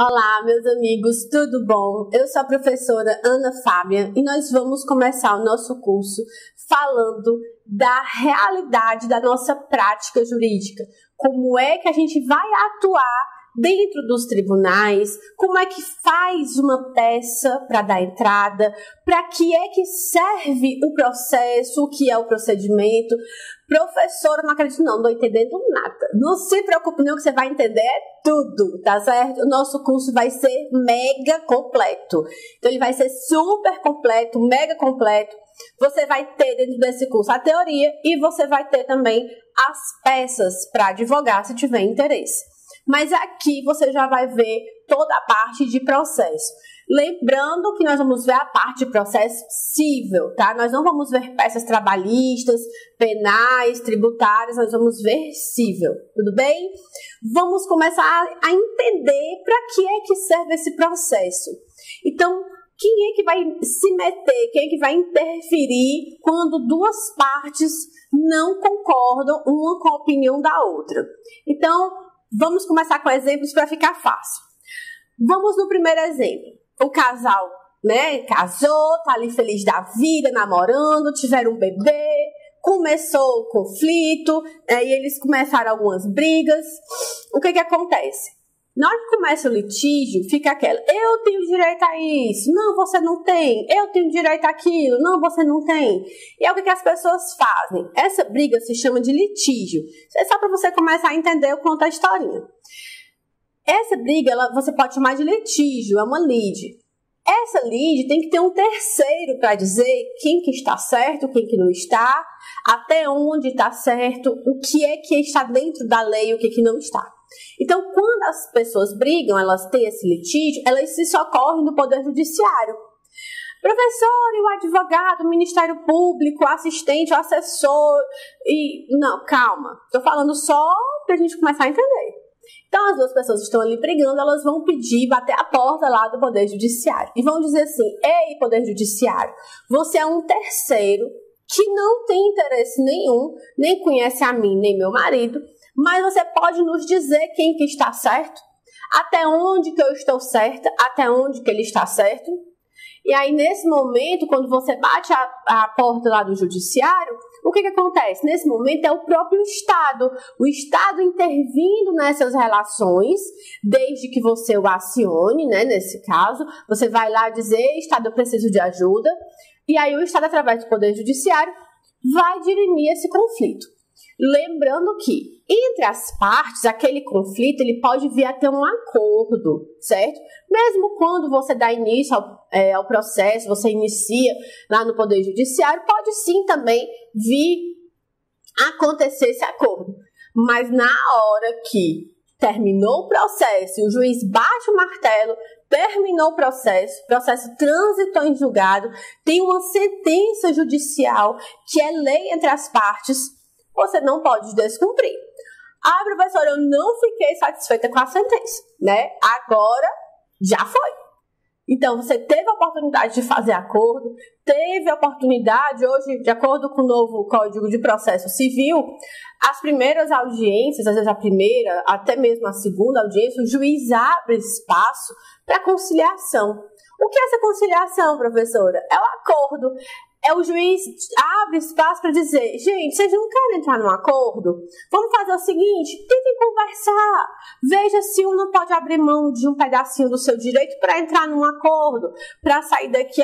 Olá, meus amigos, tudo bom? Eu sou a professora Ana Fábia e nós vamos começar o nosso curso falando da realidade da nossa prática jurídica. Como é que a gente vai atuar dentro dos tribunais, como é que faz uma peça para dar entrada, para que é que serve o processo, o que é o procedimento. Professora, não acredito não estou entendendo nada. Não se preocupe não que você vai entender tudo, tá certo? O nosso curso vai ser mega completo. Então ele vai ser super completo, mega completo. Você vai ter dentro desse curso a teoria e você vai ter também as peças para advogar se tiver interesse. Mas aqui você já vai ver toda a parte de processo. Lembrando que nós vamos ver a parte de processo civil, tá? Nós não vamos ver peças trabalhistas, penais, tributárias, nós vamos ver civil, tudo bem? Vamos começar a entender para que é que serve esse processo. Então, quem é que vai se meter, quem é que vai interferir quando duas partes não concordam uma com a opinião da outra? Então, vamos começar com exemplos para ficar fácil. Vamos no primeiro exemplo. O casal, casou, tá ali feliz da vida, namorando, tiveram um bebê, começou o conflito, e eles começaram algumas brigas. O que acontece? Na hora que começa o litígio, fica aquela, eu tenho direito a isso, não, você não tem, eu tenho direito àquilo, não, você não tem. E é o que as pessoas fazem. Essa briga se chama de litígio. Isso é só para você começar a entender o conto da historinha. Essa briga, você pode chamar de litígio, é uma lide. Essa lide tem que ter um terceiro para dizer quem que está certo, quem que não está, até onde está certo, o que é que está dentro da lei e o que que não está. Então, quando as pessoas brigam, elas têm esse litígio, elas se socorrem no Poder Judiciário. Professor, e o advogado, o Ministério Público, o assistente, o assessor, Não, calma, estou falando só para a gente começar a entender. Então, as duas pessoas que estão ali brigando, elas vão pedir, bater a porta lá do Poder Judiciário. E vão dizer assim, ei, Poder Judiciário, você é um terceiro que não tem interesse nenhum, nem conhece a mim, nem meu marido, mas você pode nos dizer quem que está certo? Até onde que eu estou certa? Até onde que ele está certo? E aí, nesse momento, quando você bate a porta lá do judiciário, o que acontece? Nesse momento é o próprio Estado. O Estado intervindo nessas relações, desde que você o acione, nesse caso, você vai lá dizer, Estado, eu preciso de ajuda. E aí o Estado, através do Poder Judiciário, vai dirimir esse conflito. Lembrando que, entre as partes, aquele conflito ele pode vir a ter um acordo, certo? Mesmo quando você dá início ao processo, você inicia lá no Poder Judiciário, pode sim também vir a acontecer esse acordo. Mas na hora que terminou o processo e o juiz bate o martelo, terminou o processo transitou em julgado, tem uma sentença judicial que é lei entre as partes, você não pode descumprir. Ah, professora, eu não fiquei satisfeita com a sentença, Agora, já foi. Então, você teve a oportunidade de fazer acordo, teve a oportunidade, hoje, de acordo com o novo Código de Processo Civil, as primeiras audiências, às vezes a primeira, até mesmo a segunda audiência, o juiz abre espaço para conciliação. O que é essa conciliação, professora? É o acordo. O juiz abre espaço para dizer, gente, vocês não querem entrar num acordo? Vamos fazer o seguinte, tentem conversar. Veja se um não pode abrir mão de um pedacinho do seu direito para entrar num acordo, para sair daqui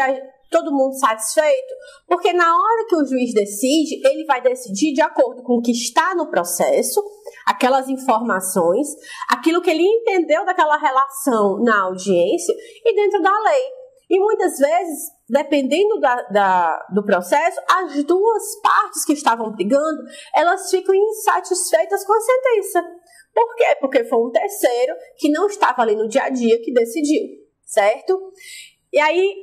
todo mundo satisfeito. Porque na hora que o juiz decide, ele vai decidir de acordo com o que está no processo, aquelas informações, aquilo que ele entendeu daquela relação na audiência e dentro da lei. E muitas vezes, dependendo do processo, as duas partes que estavam brigando, elas ficam insatisfeitas com a sentença. Por quê? Porque foi um terceiro que não estava ali no dia a dia que decidiu, certo? E aí,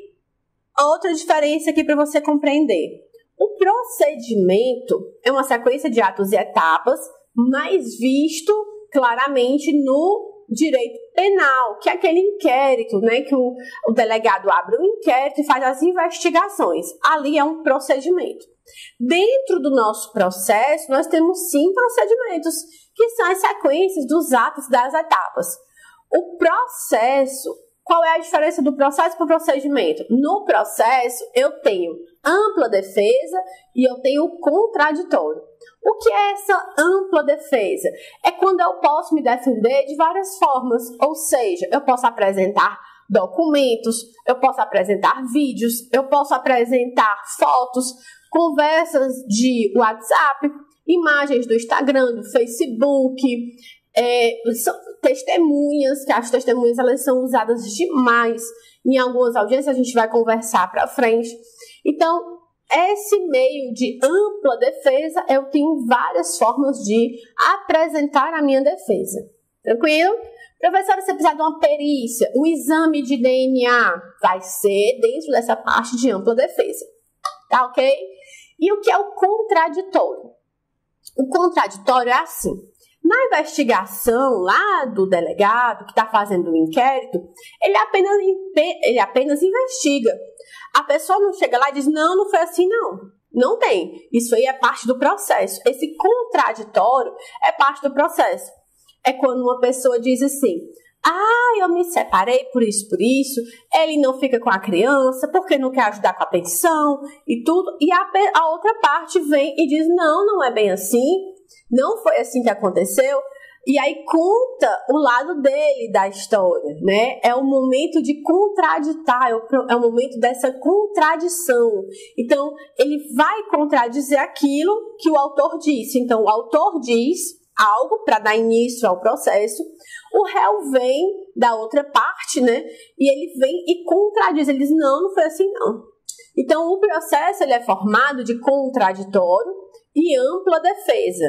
outra diferença aqui para você compreender. O procedimento é uma sequência de atos e etapas, mas visto claramente no direito penal, que é aquele inquérito, que o delegado abre um inquérito e faz as investigações. Ali é um procedimento. Dentro do nosso processo, nós temos sim procedimentos, que são as sequências dos atos das etapas. O processo, qual é a diferença do processo para o procedimento? No processo, eu tenho ampla defesa e eu tenho contraditório. O que é essa ampla defesa? É quando eu posso me defender de várias formas, ou seja, eu posso apresentar documentos, eu posso apresentar vídeos, eu posso apresentar fotos, conversas de WhatsApp, imagens do Instagram, do Facebook, testemunhas, que as testemunhas elas são usadas demais em algumas audiências, a gente vai conversar para frente. Então, esse meio de ampla defesa, eu tenho várias formas de apresentar a minha defesa. Tranquilo? Professora, se precisar de uma perícia, um exame de DNA, vai ser dentro dessa parte de ampla defesa. Tá ok? E o que é o contraditório? O contraditório é assim. Na investigação lá do delegado que está fazendo o inquérito, ele apenas investiga. A pessoa não chega lá e diz, não foi assim não. Não tem. Isso aí é parte do processo. Esse contraditório é parte do processo. É quando uma pessoa diz assim, eu me separei por isso, ele não fica com a criança porque não quer ajudar com a pensão e tudo. E a outra parte vem e diz, não é bem assim, não foi assim que aconteceu. E aí conta o lado dele da história, né? É o momento de contraditar, é o momento dessa contradição. Então, ele vai contradizer aquilo que o autor disse. Então, o autor diz algo para dar início ao processo, o réu vem da outra parte, né? E ele vem e contradiz, ele diz, não foi assim não. Então, o processo ele é formado de contraditório e ampla defesa.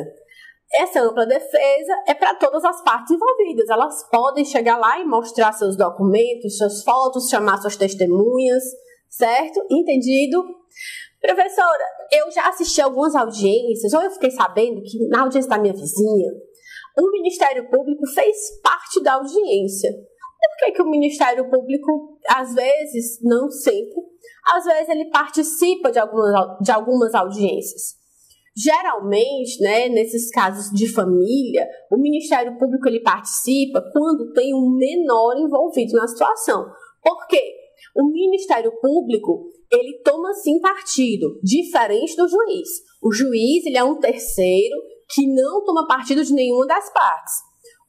Essa ampla defesa é para todas as partes envolvidas. Elas podem chegar lá e mostrar seus documentos, suas fotos, chamar suas testemunhas, certo? Entendido? Professora, eu já assisti algumas audiências, ou eu fiquei sabendo que na audiência da minha vizinha, o Ministério Público fez parte da audiência. Por que o Ministério Público, às vezes, não sempre, às vezes ele participa de algumas audiências? Geralmente, né, nesses casos de família, o Ministério Público ele participa quando tem um menor envolvido na situação. Por quê? O Ministério Público, ele toma sim partido, diferente do juiz. O juiz, ele é um terceiro que não toma partido de nenhuma das partes.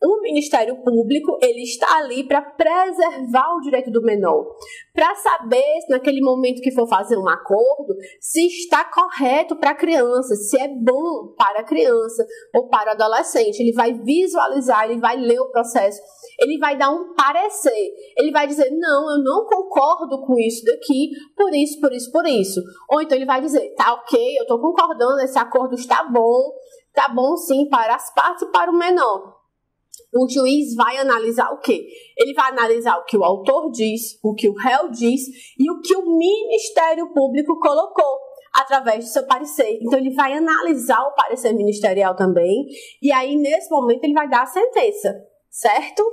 O Ministério Público, ele está ali para preservar o direito do menor, para saber, se naquele momento que for fazer um acordo, se está correto para a criança, se é bom para a criança ou para o adolescente. Ele vai visualizar, ele vai ler o processo, ele vai dar um parecer, ele vai dizer, não, eu não concordo com isso daqui, por isso. Ou então ele vai dizer, tá ok, eu estou concordando, esse acordo está bom sim para as partes e para o menor. O juiz vai analisar o quê? Ele vai analisar o que o autor diz, o que o réu diz e o que o Ministério Público colocou através do seu parecer. Então, ele vai analisar o parecer ministerial também e aí, nesse momento, ele vai dar a sentença, certo?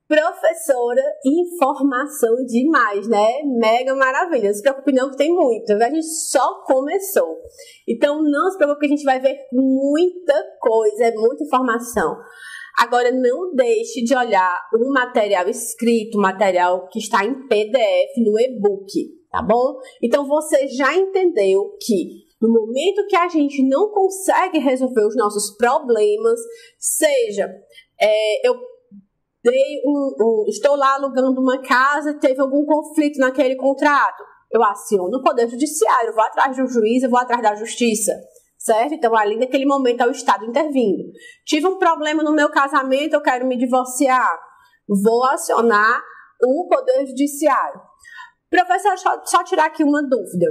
Professora, informação demais, né? Mega maravilha. Não se preocupe não que tem muito. A gente só começou. Então, não se preocupe que a gente vai ver muita coisa, é muita informação. Agora, não deixe de olhar o material escrito, o material que está em PDF, no e-book, tá bom? Então, você já entendeu que no momento que a gente não consegue resolver os nossos problemas, seja, estou lá alugando uma casa, teve algum conflito naquele contrato, eu aciono o Poder Judiciário, eu vou atrás do juiz, eu vou atrás da Justiça. Certo? Então, ali naquele momento é o Estado intervindo. Tive um problema no meu casamento, eu quero me divorciar. Vou acionar o Poder Judiciário. Professor, só tirar aqui uma dúvida.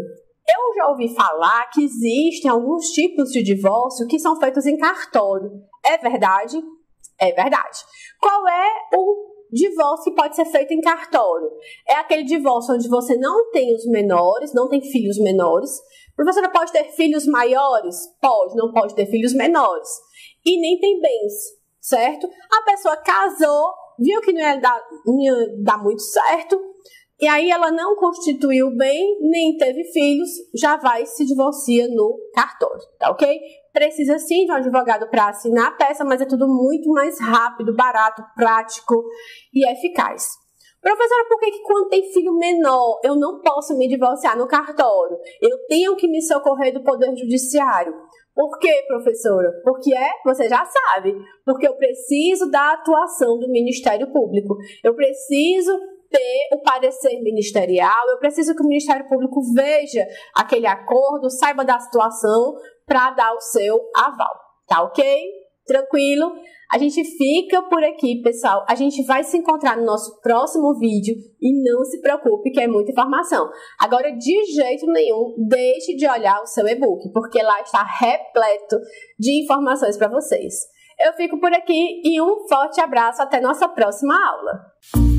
Eu já ouvi falar que existem alguns tipos de divórcio que são feitos em cartório. É verdade? É verdade. Qual é o divórcio que pode ser feito em cartório? É aquele divórcio onde você não tem os menores, não tem filhos menores. A professora pode ter filhos maiores? Pode, não pode ter filhos menores. E nem tem bens, certo? A pessoa casou, viu que não ia dar muito certo, e aí ela não constituiu bem, nem teve filhos, já vai se divorcia no cartório, tá ok? precisa sim de um advogado para assinar a peça, mas é tudo muito mais rápido, barato, prático e eficaz. Professora, por que quando tem filho menor eu não posso me divorciar no cartório? Eu tenho que me socorrer do Poder Judiciário. Por quê, professora? Porque você já sabe, porque eu preciso da atuação do Ministério Público. Eu preciso ter o parecer ministerial, eu preciso que o Ministério Público veja aquele acordo, saiba da situação para dar o seu aval. Tá ok? Tranquilo? A gente fica por aqui, pessoal. A gente vai se encontrar no nosso próximo vídeo e não se preocupe que é muita informação. Agora, de jeito nenhum, deixe de olhar o seu e-book, porque lá está repleto de informações para vocês. Eu fico por aqui e um forte abraço. Até nossa próxima aula.